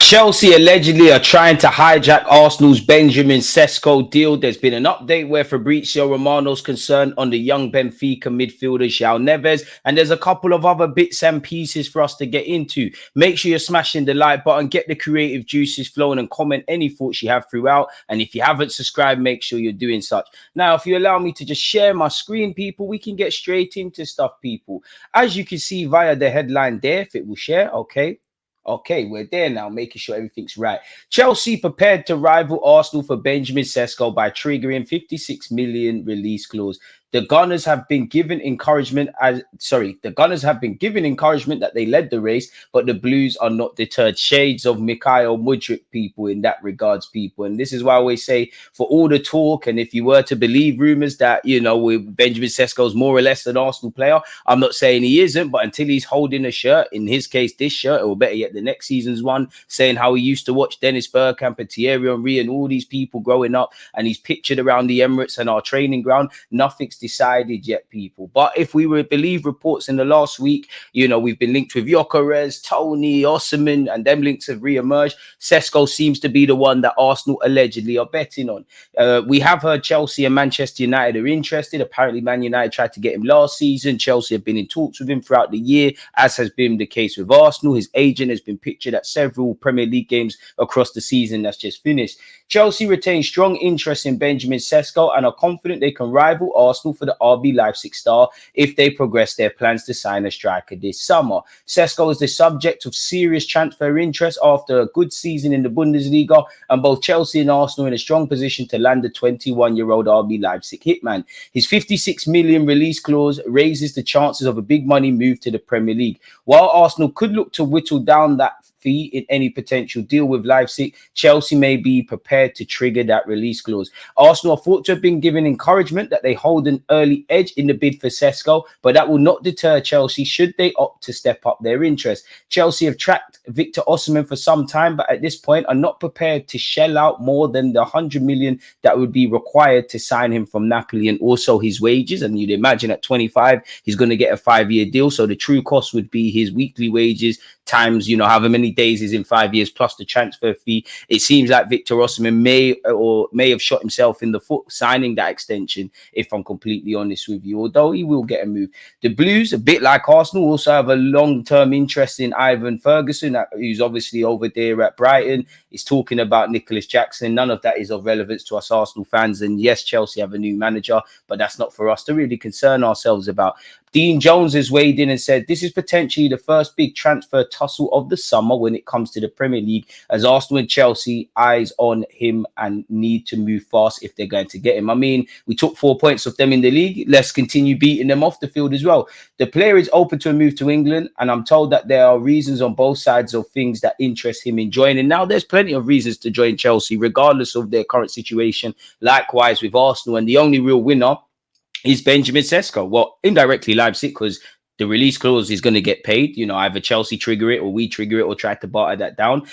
Chelsea allegedly are trying to hijack Arsenal's Benjamin Sesko deal. There's been an update where Fabrizio Romano's concerned on the young Benfica midfielder João Neves, and there's a couple of other bits and pieces for us to get into. Make sure you're smashing the like button, get the creative juices flowing, and comment any thoughts you have throughout. And if you haven't subscribed, make sure you're doing such. Now, if you allow me to just share my screen, people, we can get straight into stuff, people. As you can see via the headline there, if it will share, okay. Okay, we're there now, making sure everything's right. Chelsea prepared to rival Arsenal for Benjamin Sesko by triggering 56 million release clause. The Gunners have been given encouragement that they led the race, but the Blues are not deterred. Shades of Mikhail Mudryk, people, in that regards, people. And this is why I always say, for all the talk, and if you were to believe rumours that, Benjamin Sesko's more or less an Arsenal player, I'm not saying he isn't, but until he's holding a shirt, in his case, this shirt, or better yet, the next season's one, saying how he used to watch Dennis Bergkamp and Thierry Henry and all these people growing up, and he's pictured around the Emirates and our training ground, nothing's decided yet, people. But if we were to believe reports in the last week, we've been linked with Gyökeres, Tony, Osimhen, and them links have re-emerged. Sesko seems to be the one that Arsenal allegedly are betting on. We have heard Chelsea and Manchester United are interested. Apparently, Man United tried to get him last season. Chelsea have been in talks with him throughout the year, as has been the case with Arsenal. His agent has been pictured at several Premier League games across the season that's just finished. Chelsea retain strong interest in Benjamin Sesko and are confident they can rival Arsenal for the RB Leipzig star if they progress their plans to sign a striker this summer. Sesko is the subject of serious transfer interest after a good season in the Bundesliga, and both Chelsea and Arsenal are in a strong position to land the 21-year-old RB Leipzig hitman. His 56 million release clause raises the chances of a big money move to the Premier League. While Arsenal could look to whittle down that fee in any potential deal with Leipzig, Chelsea may be prepared to trigger that release clause. Arsenal are thought to have been given encouragement that they hold an early edge in the bid for Sesko, but that will not deter Chelsea should they opt to step up their interest. Chelsea have tracked Victor Osimhen for some time, but at this point are not prepared to shell out more than the 100 million that would be required to sign him from Napoli, and also his wages. And you'd imagine at 25, he's going to get a 5-year deal. So the true cost would be his weekly wages times, however many days is in 5 years plus the transfer fee. It seems like Victor Osimhen may have shot himself in the foot signing that extension, if I'm completely honest with you, although he will get a move. The Blues, a bit like Arsenal, also have a long-term interest in Ivan Ferguson, who's obviously over there at Brighton. He's talking about Nicholas Jackson. None of that is of relevance to us Arsenal fans. And yes, Chelsea have a new manager, but that's not for us to really concern ourselves about. Dean Jones has weighed in and said this is potentially the first big transfer tussle of the summer when it comes to the Premier League, as Arsenal and Chelsea eyes on him and need to move fast if they're going to get him. I mean, we took 4 points off them in the league. Let's continue beating them off the field as well. The player is open to a move to England, and I'm told that there are reasons on both sides of things that interest him in joining. Now, there's plenty of reasons to join Chelsea, regardless of their current situation. Likewise with Arsenal, and the only real winner is Benjamin Sesko. Well, indirectly Leipzig, because the release clause is going to get paid. Either Chelsea trigger it or we trigger it or try to barter that down.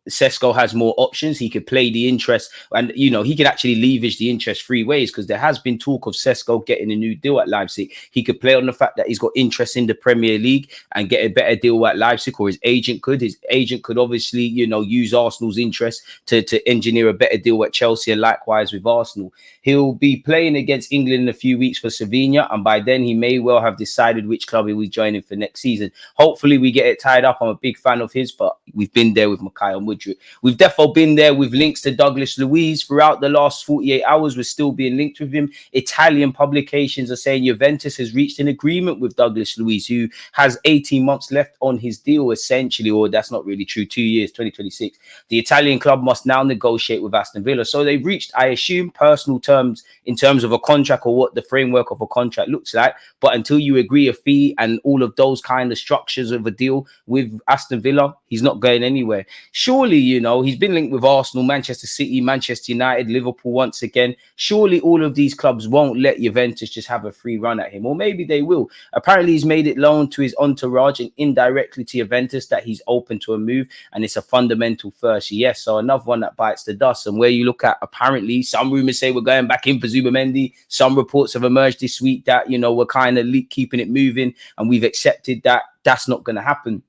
Sesko has more options. He could play the interest, and he could actually leverage the interest 3 ways, because there has been talk of Sesko getting a new deal at Leipzig. He could play on the fact that he's got interest in the Premier League and get a better deal at Leipzig, or his agent could. His agent could obviously, use Arsenal's interest to engineer a better deal at Chelsea, and likewise with Arsenal. He'll be playing against England in a few weeks for Sevilla, and by then he may well have decided which club he'll be joining for next season. Hopefully we get it tied up. I'm a big fan of his, but we've been there with Mikhail Mudryk. We've definitely been there with links to Douglas Luiz throughout the last 48 hours. We're still being linked with him. Italian publications are saying Juventus has reached an agreement with Douglas Luiz, who has 18 months left on his deal, essentially, or that's not really true, 2 years, 2026. The Italian club must now negotiate with Aston Villa. So they've reached, I assume, personal terms in terms of a contract or what the framework of a contract looks like. But until you agree a fee and all of those kind of structures of a deal with Aston Villa, he's not going anywhere. Surely, he's been linked with Arsenal, Manchester City, Manchester United, Liverpool once again. Surely all of these clubs won't let Juventus just have a free run at him, or maybe they will. Apparently, he's made it known to his entourage and indirectly to Juventus that he's open to a move, and it's a fundamental first yes. So another one that bites the dust. And where you look at, apparently, some rumors say we're going back in for Zubimendi. Some reports have emerged this week that, we're kind of keeping it moving, and we've accepted that that's not going to happen.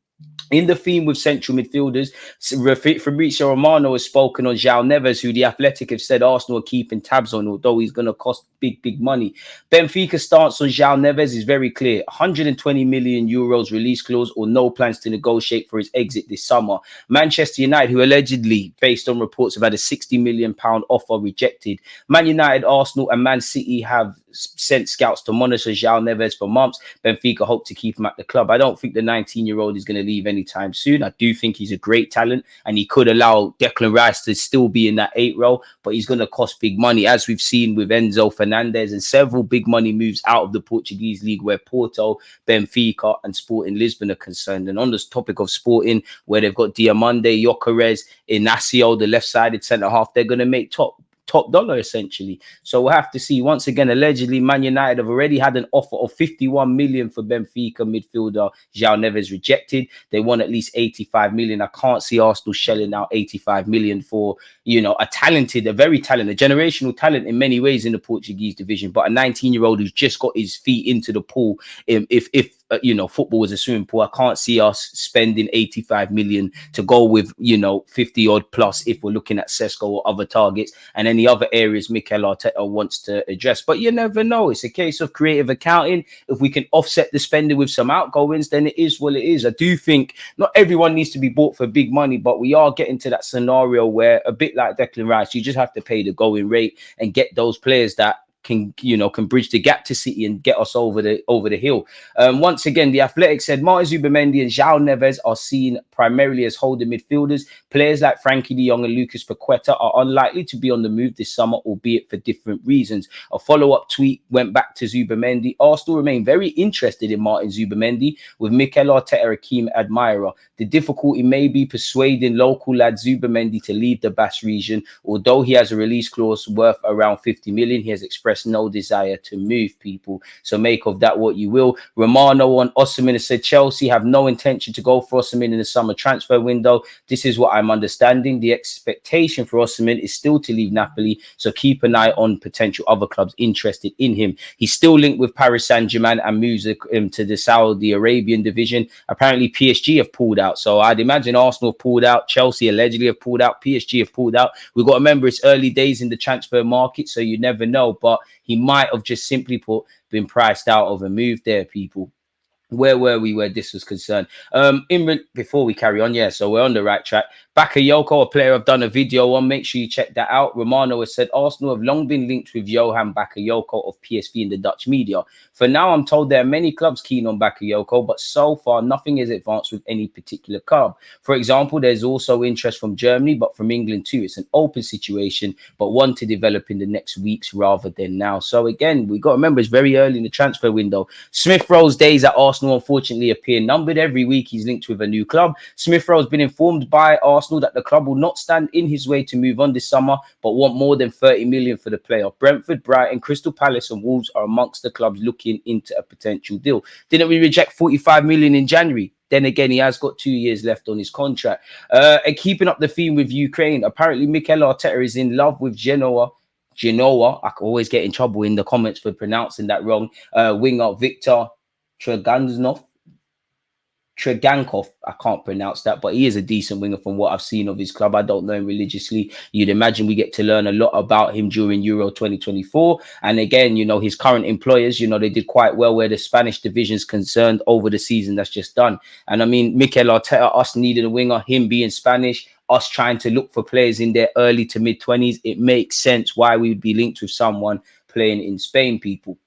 In the theme with central midfielders, Fabrizio Romano has spoken on Joao Neves, who the Athletic have said Arsenal are keeping tabs on, although he's going to cost big money. Benfica's stance on Joao Neves is very clear: 120 million euros release clause or no plans to negotiate for his exit this summer. Manchester United, who allegedly, based on reports, have had a £60 million offer rejected. Man United, Arsenal, and Man City have sent scouts to monitor Joao Neves for months. Benfica hope to keep him at the club. I don't think the 19-year-old is going to leave anytime soon. I do think he's a great talent, and he could allow Declan Rice to still be in that 8 role, but he's going to cost big money, as we've seen with Enzo Fernandez and several big money moves out of the Portuguese league where Porto, Benfica, and Sporting Lisbon are concerned. And on this topic of Sporting, where they've got Diamande, Gyökeres, Inacio, the left-sided centre-half, they're going to make top dollar essentially. So we'll have to see. Once again, allegedly Man United have already had an offer of 51 million for Benfica midfielder Joao Neves rejected. They want at least 85 million. I can't see Arsenal shelling out 85 million for, you know, a very talented, generational talent in many ways in the Portuguese division, but a 19-year-old who's just got his feet into the pool. If you know, football is a swimming pool, I can't see us spending 85 million to go with, you know, 50 odd plus if we're looking at Sesko or other targets and any other areas Mikel Arteta wants to address. But you never know. It's a case of creative accounting. If we can offset the spending with some outgoings, then it is what it is. I do think not everyone needs to be bought for big money, but we are getting to that scenario where, a bit like Declan Rice, you just have to pay the going rate and get those players that can bridge the gap to City and get us over the hill. Once again, the Athletic said Martin Zubimendi and Joao Neves are seen primarily as holding midfielders. Players like Frankie de Jong and Lucas Paqueta are unlikely to be on the move this summer, albeit for different reasons. A follow-up tweet went back to Zubimendi. Arsenal remain very interested in Martin Zubimendi, with Mikel Arteta a keen admirer. The difficulty may be persuading local lad Zubimendi to leave the Basque region. Although he has a release clause worth around 50 million, he has expressed no desire to move, people. So make of that what you will. Romano on Osimhen said Chelsea have no intention to go for Osimhen in the summer transfer window. This is what I'm understanding. The expectation for Osimhen is still to leave Napoli, so keep an eye on potential other clubs interested in him. He's still linked with Paris Saint-Germain and moves to the Saudi Arabian division. Apparently PSG have pulled out, so I'd imagine Arsenal have pulled out, Chelsea allegedly have pulled out, PSG have pulled out. We've got to remember it's early days in the transfer market, so you never know, but he might have just simply been priced out of a move there, people. Where were we where this was concerned? Before we carry on, yeah, so we're on the right track. Bakayoko, a player I've done a video on, make sure you check that out. Romano has said Arsenal have long been linked with Johan Bakayoko of PSV in the Dutch media. For now, I'm told there are many clubs keen on Bakayoko, but so far nothing has advanced with any particular club. For example, there's also interest from Germany, but from England too. It's an open situation, but one to develop in the next weeks rather than now. So again, we got to remember it's very early in the transfer window. Smith-Rowe's days at Arsenal unfortunately appear numbered. Every week he's linked with a new club. Smith-Rowe has been informed by Arsenal that the club will not stand in his way to move on this summer, but want more than 30 million for the player. Brentford, Brighton, Crystal Palace and Wolves are amongst the clubs looking into a potential deal. Didn't we reject 45 million in January? Then again, he has got 2 years left on his contract. And keeping up the theme with Ukraine, apparently Mikel Arteta is in love with Genoa. I can always get in trouble in the comments for pronouncing that wrong. Winger Victor Tregankov, I can't pronounce that, but he is a decent winger from what I've seen of his club. I don't know him religiously. You'd imagine we get to learn a lot about him during Euro 2024. And again, you know, his current employers, you know, they did quite well where the Spanish division is concerned over the season that's just done. And I mean, Mikel Arteta, us needing a winger, him being Spanish, us trying to look for players in their early to mid-20s, it makes sense why we would be linked with someone playing in Spain, people.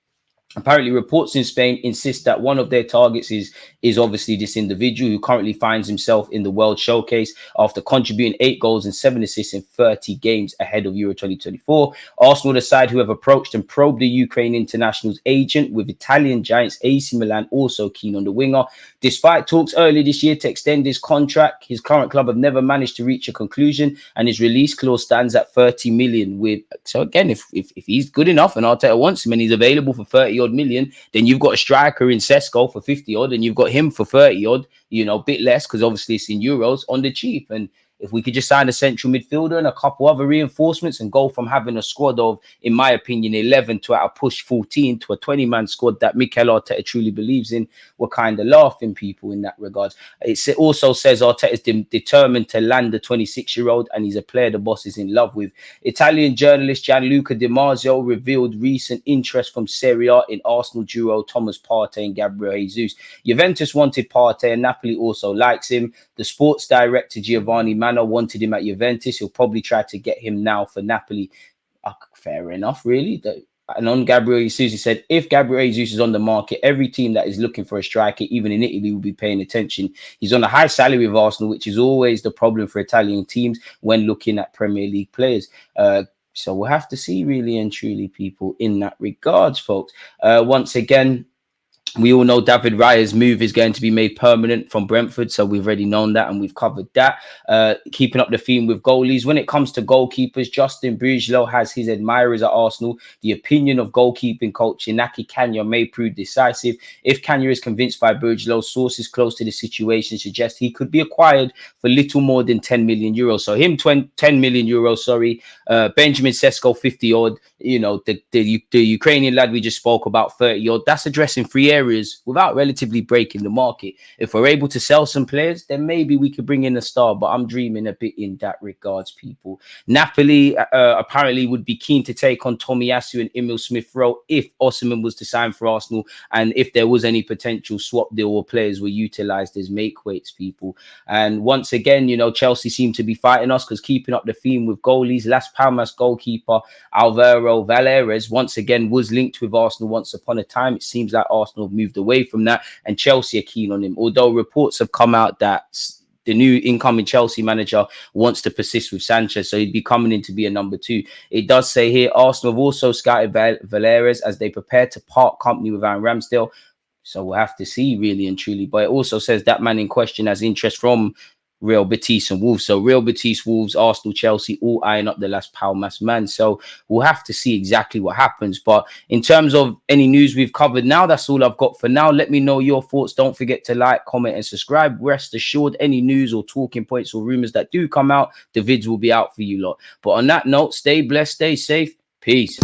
Apparently, reports in Spain insist that one of their targets is obviously this individual who currently finds himself in the World Showcase after contributing 8 goals and 7 assists in 30 games ahead of Euro 2024. Arsenal, the side who have approached and probed the Ukraine international's agent, with Italian giants AC Milan also keen on the winger. Despite talks earlier this year to extend his contract, his current club have never managed to reach a conclusion, and his release clause stands at 30 million. So again, if he's good enough and Arteta wants him and he's available for 30 odd million, then you've got a striker in Sesko for 50 odd and you've got him for 30 odd, you know, a bit less because obviously it's in euros on the cheap. And if we could just sign a central midfielder and a couple other reinforcements and go from having a squad of, in my opinion, 11 to at a push 14 to a 20-man squad that Mikel Arteta truly believes in, we're kind of laughing people in that regard. It also says Arteta is determined to land the 26-year-old, and he's a player the boss is in love with. Italian journalist Gianluca Di Marzio revealed recent interest from Serie A in Arsenal duo Thomas Partey and Gabriel Jesus. Juventus wanted Partey and Napoli also likes him. The sports director Giovanni Manno wanted him at Juventus. He'll probably try to get him now for Napoli. Fair enough, really. And on Gabriel Jesus, he said, if Gabriel Jesus is on the market, every team that is looking for a striker, even in Italy, will be paying attention. He's on a high salary with Arsenal, which is always the problem for Italian teams when looking at Premier League players. So we'll have to see, really and truly, people, in that regards, folks. Once again, we all know David Raya's move is going to be made permanent from Brentford, so we've already known that and we've covered that. Keeping up the theme with goalies, when it comes to goalkeepers, Justin Bridgelow has his admirers at Arsenal. The opinion of goalkeeping coach Inaki Kanya may prove decisive. If Kanya is convinced by Bridgelow, sources close to the situation suggest he could be acquired for little more than 10 million euros. So him 10 million euros, sorry. Benjamin Sesko 50 odd. You know, the Ukrainian lad we just spoke about 30 odd. That's addressing 3 areas without relatively breaking the market. If we're able to sell some players, then maybe we could bring in a star, but I'm dreaming a bit in that regards, people. Napoli apparently would be keen to take on Tomiyasu and Emil Smith-Rowe if Osimhen was to sign for Arsenal, and if there was any potential swap deal or players were utilized as make weights, people. And once again, you know, Chelsea seem to be fighting us, because keeping up the theme with goalies, Las Palmas goalkeeper Alvaro Valérez once again was linked with Arsenal once upon a time. It seems like Arsenal have moved away from that, and Chelsea are keen on him, although reports have come out that the new incoming Chelsea manager wants to persist with Sanchez, so he'd be coming in to be a number 2. It does say here Arsenal have also scouted Valérez as they prepare to part company with Aaron Ramsdale, so we'll have to see, really and truly. But it also says that man in question has interest from Real Betis and Wolves. So Real Betis, Wolves, Arsenal, Chelsea, all eyeing up the Las Palmas man. So we'll have to see exactly what happens. But in terms of any news we've covered now, that's all I've got for now. Let me know your thoughts. Don't forget to like, comment, and subscribe. Rest assured, any news or talking points or rumors that do come out, the vids will be out for you lot. But on that note, stay blessed, stay safe. Peace.